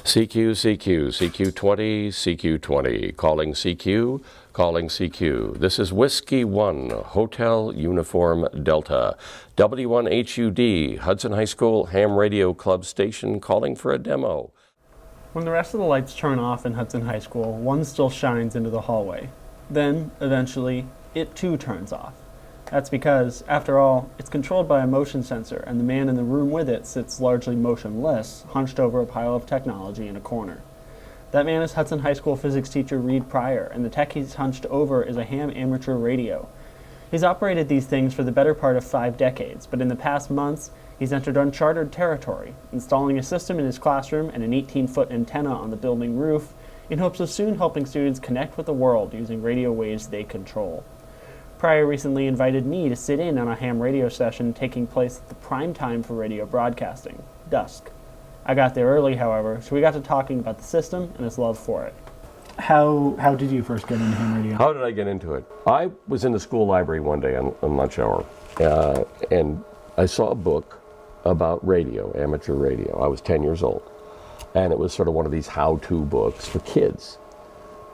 CQ20, CQ20, calling CQ, calling CQ. This is Whiskey 1, Hotel Uniform Delta, W1HUD, Hudson High School Ham Radio Club Station, calling for a demo. When the rest of the lights turn off in Hudson High School, one still shines into the hallway. Then, eventually, it too turns off. That's because, after all, it's controlled by a motion sensor, and the man in the room with it sits largely motionless, hunched over a pile of technology in a corner. That man is Hudson High School physics teacher Reed Pryor, and the tech he's hunched over is a ham amateur radio. He's operated these things for the better part of 5 decades, but in the past months, he's entered uncharted territory, installing a system in his classroom and an 18-foot antenna on the building roof, in hopes of soon helping students connect with the world using radio waves they control. Pryor recently invited me to sit in on a ham radio session taking place at the prime time for radio broadcasting, dusk. I got there early, however, so we got to talking about the system and his love for it. How did you first get into ham radio? How did I get into it? I was in the school library one day on lunch hour, and I saw a book about radio, amateur radio. I was 10 years old, and it was sort of one of these how-to books for kids.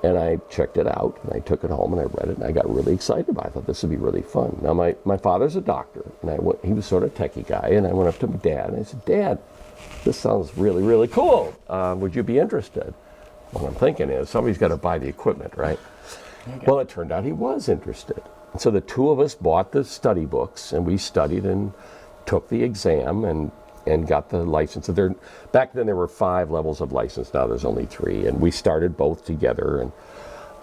And I checked it out, and I took it home, and I read it, and I got really excited about it. I thought this would be really fun. Now, my father's a doctor, and he was sort of a techie guy, and I went up to my dad, and I said, "Dad, this sounds really, really cool. Would you be interested?" What I'm thinking is, somebody's got to buy the equipment, right? Well, it turned out he was interested. And so the two of us bought the study books, and we studied and took the exam and got the license. Back then there were 5 levels of license, now there's only 3, and we started both together. And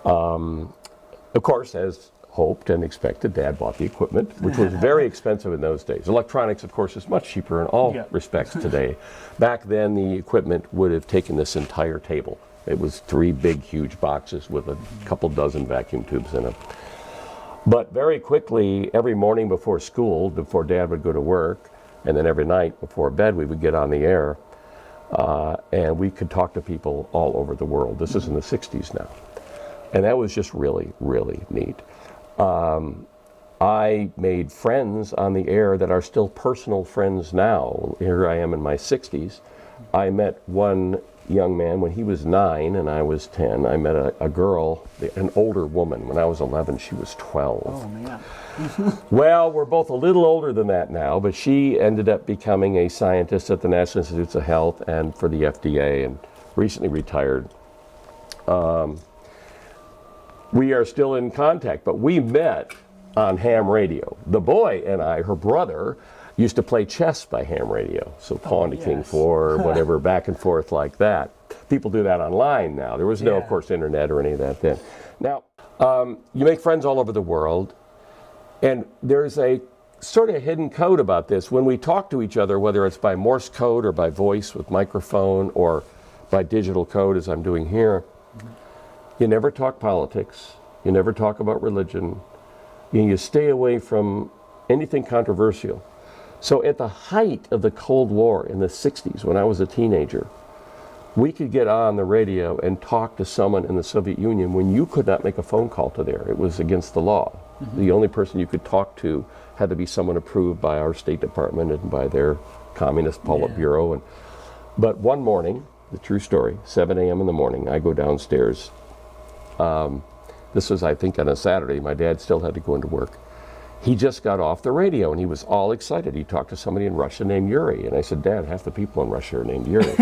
of course, as hoped and expected, Dad bought the equipment, which was very expensive in those days. Electronics, of course, is much cheaper in all respects today. Back then, the equipment would have taken this entire table. It was 3 big, huge boxes with a couple dozen vacuum tubes in them. But very quickly, every morning before school, before Dad would go to work, and then every night before bed, we would get on the air, and we could talk to people all over the world. This is in the 60s now. And that was just really, really neat. I made friends on the air that are still personal friends now. Here I am in my 60s. I met one young man when he was 9 and I was 10. I met a girl, an older woman. When I was 11, she was 12. Oh, man. Well, we're both a little older than that now, but she ended up becoming a scientist at the National Institutes of Health and for the FDA, and recently retired. We are still in contact, but we met on ham radio. The boy and I, her brother, used to play chess by ham radio. So pawn to king 4, whatever, back and forth like that. People do that online now. There was no, of course, internet or any of that then. Now, you make friends all over the world, and there's a sort of hidden code about this. When we talk to each other, whether it's by Morse code or by voice with microphone or by digital code, as I'm doing here, you never talk politics. You never talk about religion. You stay away from anything controversial. So at the height of the Cold War in the 60s, when I was a teenager, we could get on the radio and talk to someone in the Soviet Union when you could not make a phone call to there. It was against the law. The only person you could talk to had to be someone approved by our State Department and by their Communist Politburo. But one morning, the true story, 7 a.m. in the morning, I go downstairs. This was, I think, on a Saturday. My dad still had to go into work. He just got off the radio, and he was all excited. He talked to somebody in Russia named Yuri. And I said, "Dad, half the people in Russia are named Yuri."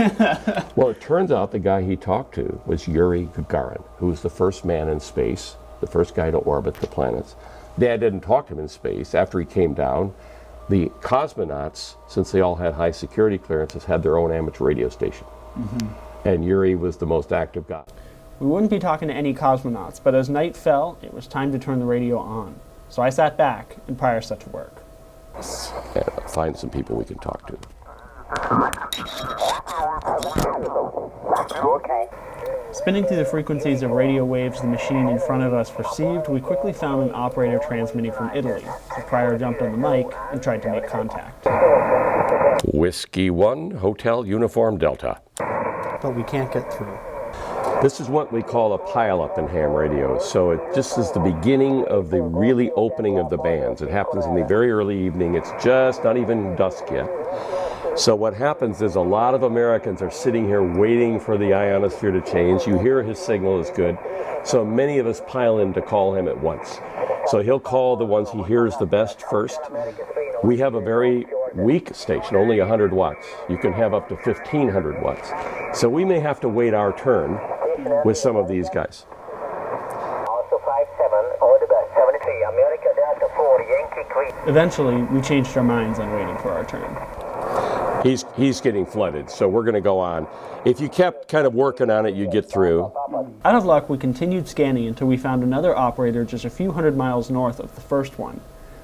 Well, it turns out the guy he talked to was Yuri Gagarin, who was the first man in space, the first guy to orbit the planets. Dad didn't talk to him in space. After he came down, the cosmonauts, since they all had high security clearances, had their own amateur radio station. And Yuri was the most active guy. We wouldn't be talking to any cosmonauts, but as night fell, it was time to turn the radio on. So I sat back, and Pryor set to work. And find some people we can talk to. Spinning through the frequencies of radio waves the machine in front of us received, we quickly found an operator transmitting from Italy. So Pryor jumped on the mic and tried to make contact. Whiskey 1, Hotel Uniform Delta. But we can't get through. This is what we call a pile-up in ham radio. So it just is the beginning of the really opening of the bands. It happens in the very early evening. It's just not even dusk yet. So what happens is a lot of Americans are sitting here waiting for the ionosphere to change. You hear his signal is good. So many of us pile in to call him at once. So he'll call the ones he hears the best first. We have a very weak station, only 100 watts. You can have up to 1,500 watts. So we may have to wait our turn with some of these guys. Eventually, we changed our minds on waiting for our turn. He's getting flooded, so we're going to go on. If you kept kind of working on it, you'd get through. Out of luck, we continued scanning until we found another operator just a few hundred miles north of the first one.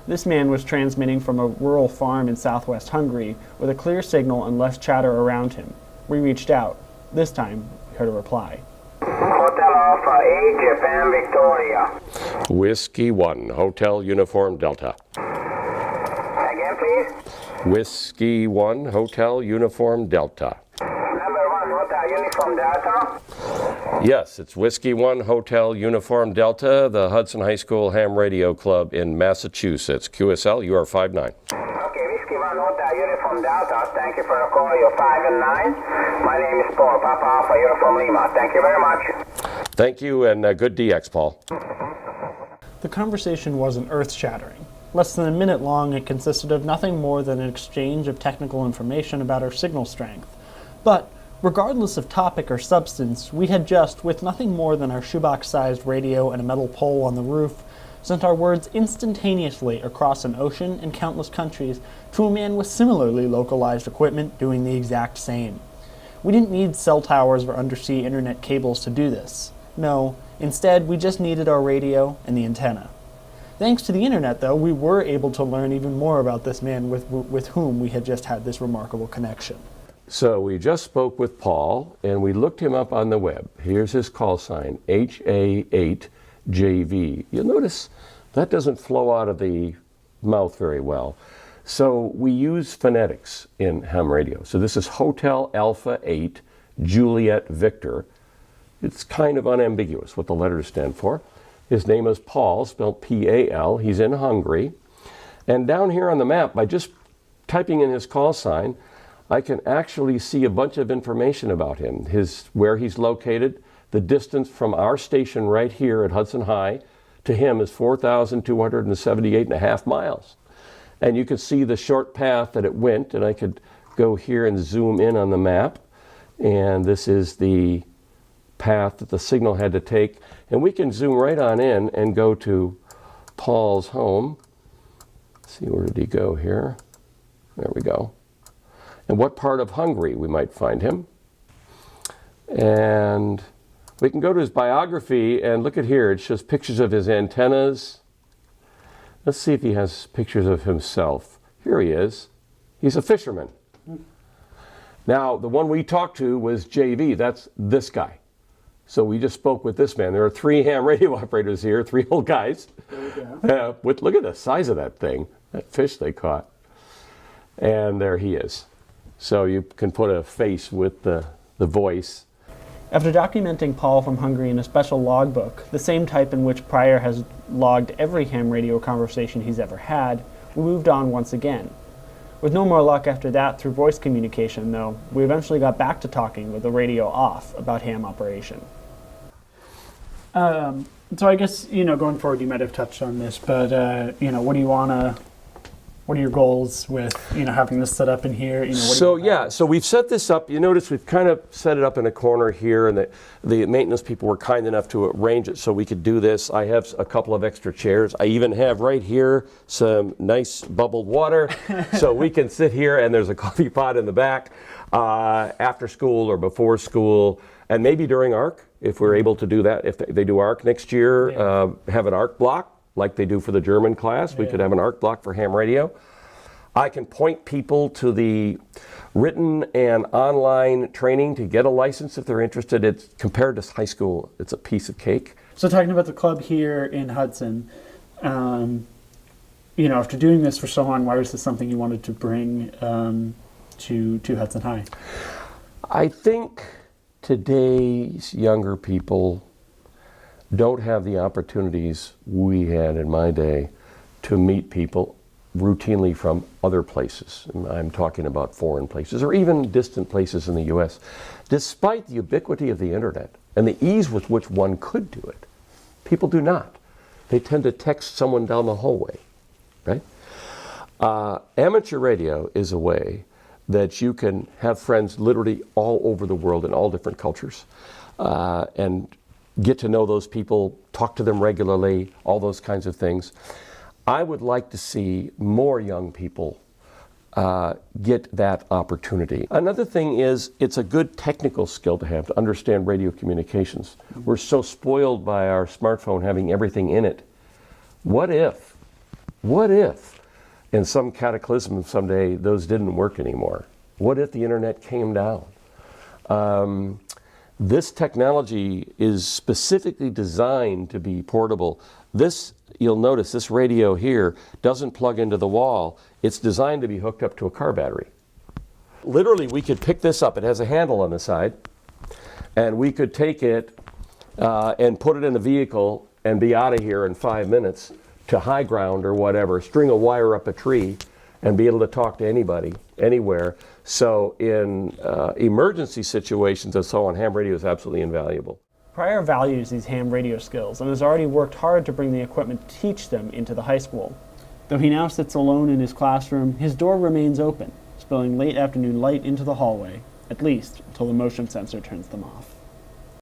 This man was transmitting from a rural farm in southwest Hungary with a clear signal and less chatter around him. We reached out. This time, we heard a reply. Hotel Alpha 8, Japan Victoria. Whiskey 1, Hotel Uniform Delta. Again, please. Whiskey 1, Hotel Uniform Delta. Number 1, Hotel Uniform Delta. Yes, it's Whiskey 1, Hotel Uniform Delta, the Hudson High School Ham Radio Club in Massachusetts. QSL, you are 5-9. Okay, Whiskey 1, Hotel Uniform Delta. Thank you for the call. You're 5 and 9. My name is Paul, Papa Alpha Uniform Lima. Thank you very much. Thank you, and good DX, Paul. The conversation wasn't earth-shattering. Less than a minute long, it consisted of nothing more than an exchange of technical information about our signal strength. But, regardless of topic or substance, we had just, with nothing more than our shoebox-sized radio and a metal pole on the roof, sent our words instantaneously across an ocean and countless countries to a man with similarly localized equipment doing the exact same. We didn't need cell towers or undersea internet cables to do this. No, instead we just needed our radio and the antenna. Thanks to the internet, though, we were able to learn even more about this man with whom we had just had this remarkable connection. So we just spoke with Paul, and we looked him up on the web. Here's his call sign, HA8JV. You'll notice that doesn't flow out of the mouth very well. So we use phonetics in ham radio. So this is Hotel Alpha 8, Juliet Victor. It's kind of unambiguous what the letters stand for. His name is Paul, spelled P-A-L. He's in Hungary. And down here on the map, by just typing in his call sign, I can actually see a bunch of information about him. Where he's located, the distance from our station right here at Hudson High to him is 4,278.5 miles. And you can see the short path that it went, and I could go here and zoom in on the map. And this is the path that the signal had to take. And we can zoom right on in and go to Paul's home. Let's see, where did he go here? There we go. And what part of Hungary we might find him. And we can go to his biography and look at here. It shows pictures of his antennas. Let's see if he has pictures of himself. Here he is. He's a fisherman. Now, the one we talked to was JV. That's this guy. So we just spoke with this man. There are 3 ham radio operators here, 3 old guys. Look at the size of that thing, that fish they caught. And there he is. So you can put a face with the voice. After documenting Paul from Hungary in a special logbook, the same type in which Pryor has logged every ham radio conversation he's ever had, we moved on once again. With no more luck after that through voice communication, though, we eventually got back to talking with the radio off about ham operation. So I guess, going forward, you might have touched on this, but, what are your goals with, having this set up in here? So we've set this up. You notice we've kind of set it up in a corner here, and the maintenance people were kind enough to arrange it so we could do this. I have a couple of extra chairs. I even have right here some nice bubbled water, so we can sit here, and there's a coffee pot in the back after school or before school, and maybe during ARC, if we're able to do that. If they do ARC next year, have an ARC block like they do for the German class. We could have an ARC block for ham radio. I can point people to the written and online training to get a license if they're interested. It's compared to high school, it's a piece of cake. So talking about the club here in Hudson, after doing this for so long, why was this something you wanted to bring to Hudson High? I think today's younger people don't have the opportunities we had in my day to meet people routinely from other places. I'm talking about foreign places or even distant places in the US. Despite the ubiquity of the internet and the ease with which one could do it, people do not. They tend to text someone down the hallway, right? Amateur radio is a way that you can have friends literally all over the world in all different cultures and get to know those people, talk to them regularly, all those kinds of things. I would like to see more young people get that opportunity. Another thing is, it's a good technical skill to have, to understand radio communications. We're so spoiled by our smartphone having everything in it. What if in some cataclysm someday those didn't work anymore? What if the internet came down? This technology is specifically designed to be portable. This, you'll notice, this radio here doesn't plug into the wall. It's designed to be hooked up to a car battery. Literally, we could pick this up. It has a handle on the side. And we could take it and put it in a vehicle and be out of here in 5 minutes to high ground or whatever, string a wire up a tree and be able to talk to anybody, anywhere. So in emergency situations and so on, ham radio is absolutely invaluable. Pryor values these ham radio skills and has already worked hard to bring the equipment to teach them into the high school. Though he now sits alone in his classroom, his door remains open, spilling late afternoon light into the hallway, at least until the motion sensor turns them off.